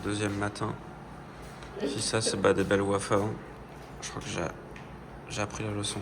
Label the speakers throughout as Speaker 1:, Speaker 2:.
Speaker 1: Deuxième matin. Si ça c'est des belles wafers, je crois que j'ai appris la leçon.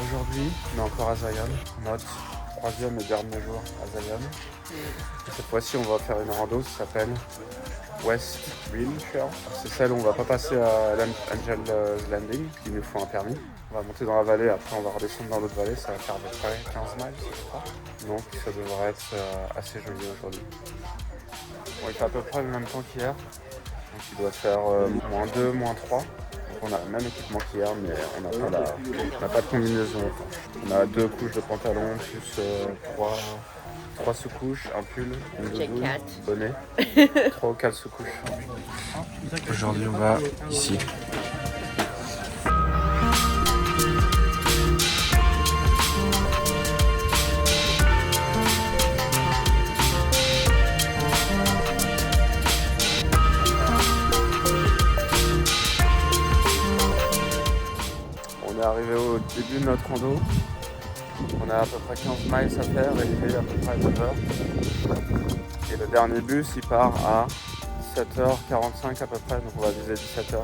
Speaker 1: Aujourd'hui, on est encore à Zion, notre troisième et dernier jour à Zion. Et cette fois-ci, on va faire une rando qui s'appelle West Ridge. C'est celle où on va pas passer à Angel's Landing, il nous faut un permis. On va monter dans la vallée, après on va redescendre dans l'autre vallée, ça va faire à peu près 15 miles, je crois. Donc ça devrait être assez joli aujourd'hui. Bon, il fait à peu près le même temps qu'hier, donc il doit faire -2, -3. Donc on a le même équipement qu'hier, mais on n'a pas de combinaison. On a 2 couches de pantalon, plus 3 sous-couches, un pull, une doudoune, un bonnet, 3 ou 4 sous-couches. Aujourd'hui on va ici. On est arrivé au début de notre rando. On a à peu près 15 miles à faire et il est à peu près 9h. Et le dernier bus il part à 7h45 à peu près, donc on va viser 17h.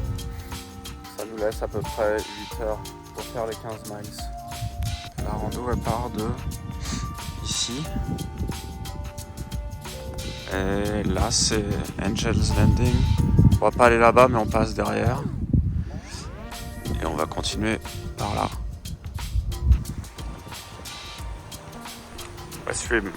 Speaker 1: Ça nous laisse à peu près 8h pour faire les 15 miles. La rando elle part de ici. Et là c'est Angel's Landing. On va pas aller là-bas mais on passe derrière. Et on va continuer par là. West Rim.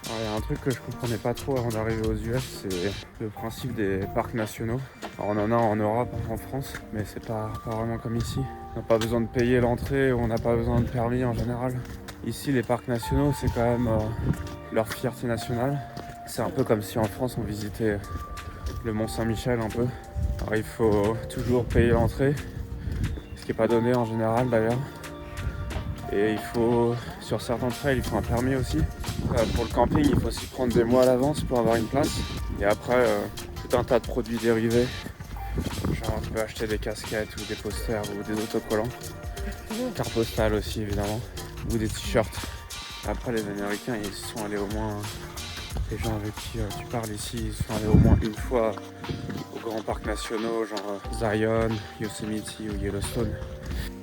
Speaker 1: Il y a un truc que je comprenais pas trop avant d'arriver aux US, c'est le principe des parcs nationaux. Alors, on en a en Europe, en France, mais c'est pas vraiment comme ici. On n'a pas besoin de payer l'entrée ou on n'a pas besoin de permis en général. Ici, les parcs nationaux, c'est quand même leur fierté nationale. C'est un peu comme si en France on visitait le Mont Saint-Michel un peu. Alors il faut toujours payer l'entrée, ce qui n'est pas donné en général d'ailleurs. Et il faut, sur certains trails, il faut un permis aussi. Pour le camping, il faut s'y prendre des mois à l'avance pour avoir une place. Et après, tout un tas de produits dérivés. Genre tu peux acheter des casquettes ou des posters ou des autocollants. Cartes postales aussi évidemment. Ou des t-shirts. Après les Américains, ils sont allés au moins... Les gens avec qui tu parles ici, ils sont allés au moins une fois aux grands parcs nationaux, genre Zion, Yosemite ou Yellowstone.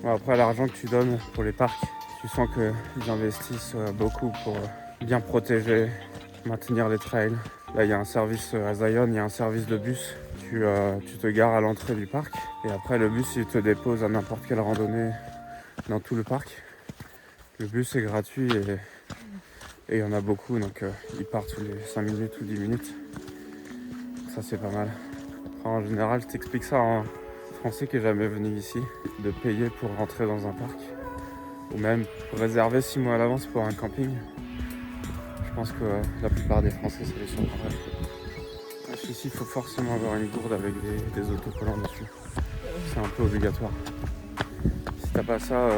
Speaker 1: Bon, après, l'argent que tu donnes pour les parcs, tu sens qu'ils investissent beaucoup pour bien protéger, maintenir les trails. Là, il y a un service à Zion, il y a un service de bus. Tu te gares à l'entrée du parc et après, le bus, il te dépose à n'importe quelle randonnée dans tout le parc. Le bus est gratuit et il y en a beaucoup, donc ils partent tous les 5 minutes ou 10 minutes. Ça c'est pas mal. Enfin, en général, je t'explique ça en français qui est jamais venu ici, de payer pour rentrer dans un parc. Ou même réserver 6 mois à l'avance pour un camping. Je pense que la plupart des Français c'est les surprendraient. Ici, il faut forcément avoir une gourde avec des autocollants dessus. C'est un peu obligatoire. Si t'as pas ça,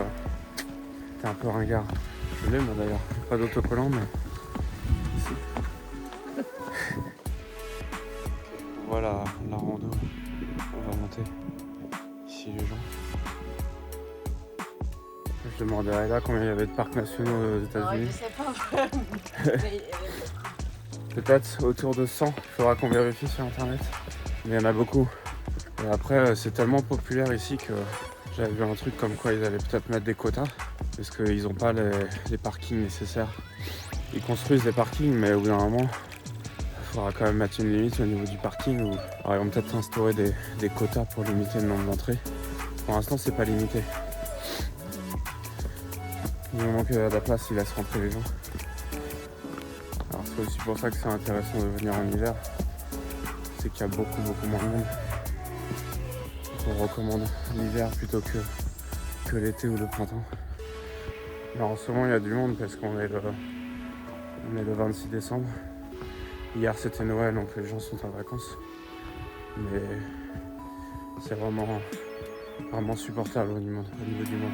Speaker 1: t'es un peu ringard. Je l'ai moi d'ailleurs, pas d'autocollant mais ici. Voilà la rando, on va monter ici les gens. Je demandais à Ella combien il y avait de parcs nationaux aux États-Unis.
Speaker 2: Je sais pas.
Speaker 1: Peut-être autour de 100, il faudra qu'on vérifie sur internet. Mais il y en a beaucoup. Et après c'est tellement populaire ici que j'avais vu un truc comme quoi ils allaient peut-être mettre des quotas. Parce qu'ils n'ont pas les parkings nécessaires. Ils construisent des parkings, mais au bout d'un moment, il faudra quand même mettre une limite au niveau du parking. Alors ils vont peut-être instaurer des quotas pour limiter le nombre d'entrées. Pour l'instant, c'est pas limité. Du moment qu'il y a de la place, ils laissent rentrer les gens. C'est aussi pour ça que c'est intéressant de venir en hiver. C'est qu'il y a beaucoup moins de monde. Donc on recommande l'hiver plutôt que l'été ou le printemps. Mais en ce moment il y a du monde parce qu'on est le 26 décembre. Hier c'était Noël donc les gens sont en vacances. Mais c'est vraiment supportable au niveau du monde.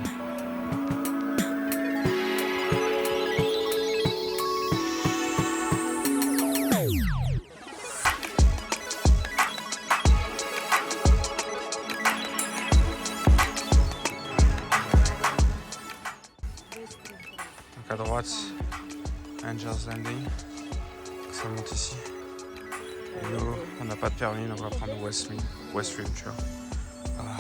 Speaker 1: Donc à droite, Angels Landing, ça monte ici. Et nous, on n'a pas de permis, donc on va prendre Westfield, tu vois. Voilà.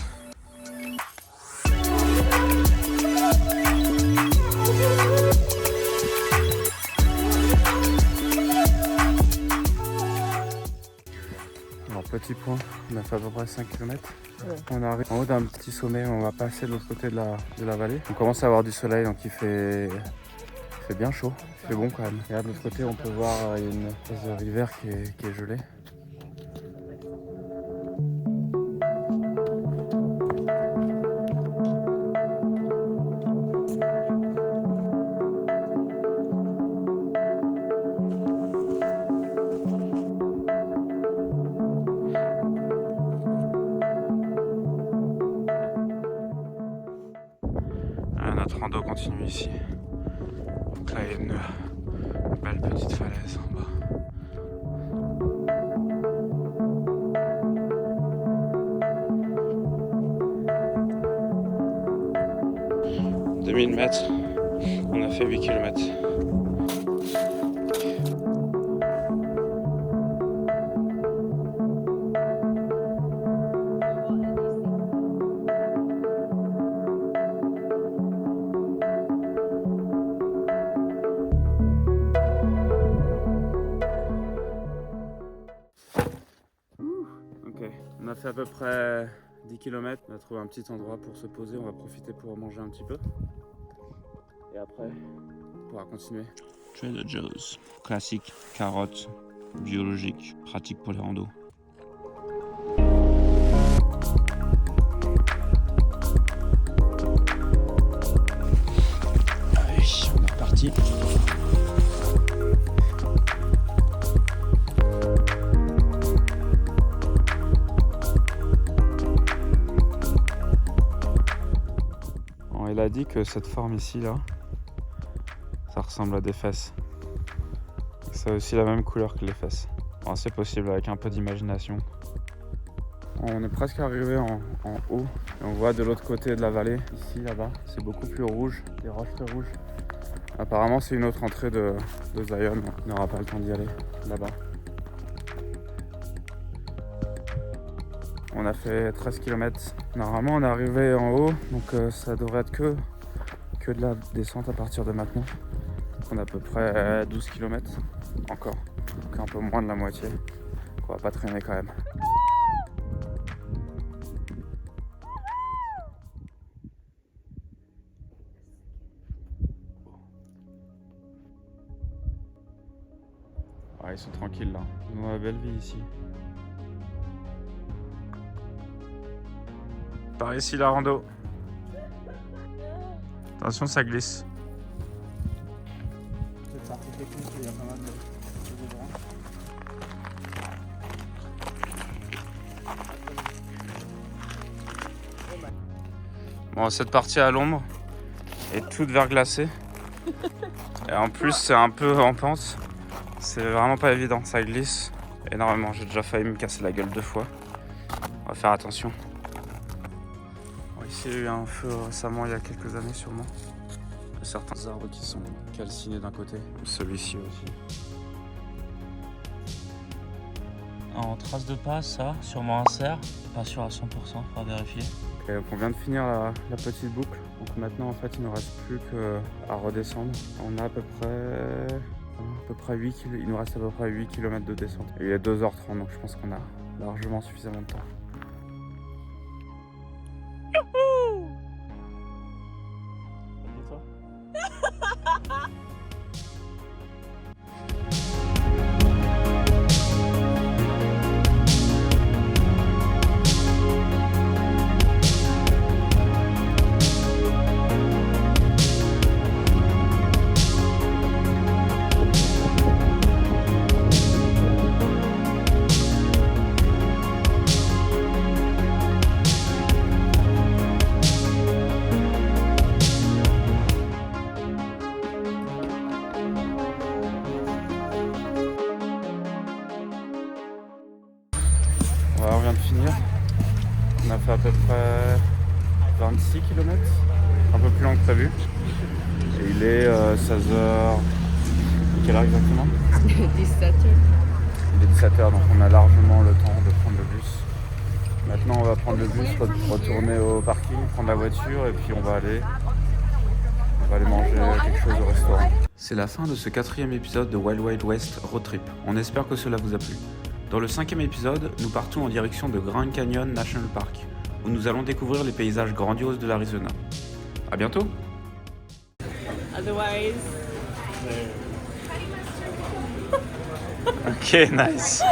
Speaker 1: Alors petit point, on a fait à peu près 5 km. Ouais. On arrive en haut d'un petit sommet, on va passer de l'autre côté de la vallée. On commence à avoir du soleil, donc il fait bien chaud, il fait bon quand même. Et là de l'autre côté on peut voir il y a une espèce de rivière qui est gelée. Notre rando continue ici. Donc là il y a une belle petite falaise en bas. « 2000 mètres, on a fait 8 km. On a fait à peu près 10 km, on a trouvé un petit endroit pour se poser, on va profiter pour manger un petit peu. Et après, on pourra continuer. Trader Joe's, classique, carottes, biologique, pratique pour les randos. Allez, on est reparti. Il a dit que cette forme ici là, ça ressemble à des fesses. C'est aussi la même couleur que les fesses. Bon, c'est possible avec un peu d'imagination. On est presque arrivé en haut et on voit de l'autre côté de la vallée, ici là-bas, c'est beaucoup plus rouge, des roches très rouges. Apparemment c'est une autre entrée de Zion, on n'aura pas le temps d'y aller là-bas. On a fait 13 km. Normalement on est arrivé en haut, donc ça devrait être que de la descente à partir de maintenant. On a à peu près 12 km encore, donc un peu moins de la moitié. Donc on va pas traîner quand même. Ah, ils sont tranquilles là, ils ont la belle vie ici. Par ici la rando. Attention, ça glisse. Cette partie technique, il y a pas mal de bon, cette partie à l'ombre est toute verglacée. Et en plus, c'est un peu en pente. C'est vraiment pas évident, ça glisse énormément. J'ai déjà failli me casser la gueule 2 fois. On va faire attention. Ici, il y a eu un feu récemment, il y a quelques années sûrement. Il y a certains arbres qui sont calcinés d'un côté, celui-ci aussi.
Speaker 3: En trace de pas, ça, sûrement un cerf, pas sûr à 100%, faudra vérifier.
Speaker 1: Et donc on vient de finir la petite boucle, donc maintenant en fait il ne reste plus qu'à redescendre. On a à peu près 8 km, il nous reste à peu près 8 km de descente. Et il est 2h30, donc je pense qu'on a largement suffisamment de temps. venir. On a fait à peu près 26 km, un peu plus long que prévu. Et il est 16h. Quelle heure exactement?
Speaker 2: 17h.
Speaker 1: Il est 17h, donc on a largement le temps de prendre le bus. Maintenant, on va prendre le bus, retourner au parking, prendre la voiture et puis on va aller manger quelque chose au restaurant. C'est la fin de ce 4e épisode de Wild Wild West Road Trip. On espère que cela vous a plu. Dans le 5e épisode, nous partons en direction de Grand Canyon National Park, où nous allons découvrir les paysages grandioses de l'Arizona. À bientôt!
Speaker 2: Otherwise.
Speaker 3: Ok, nice.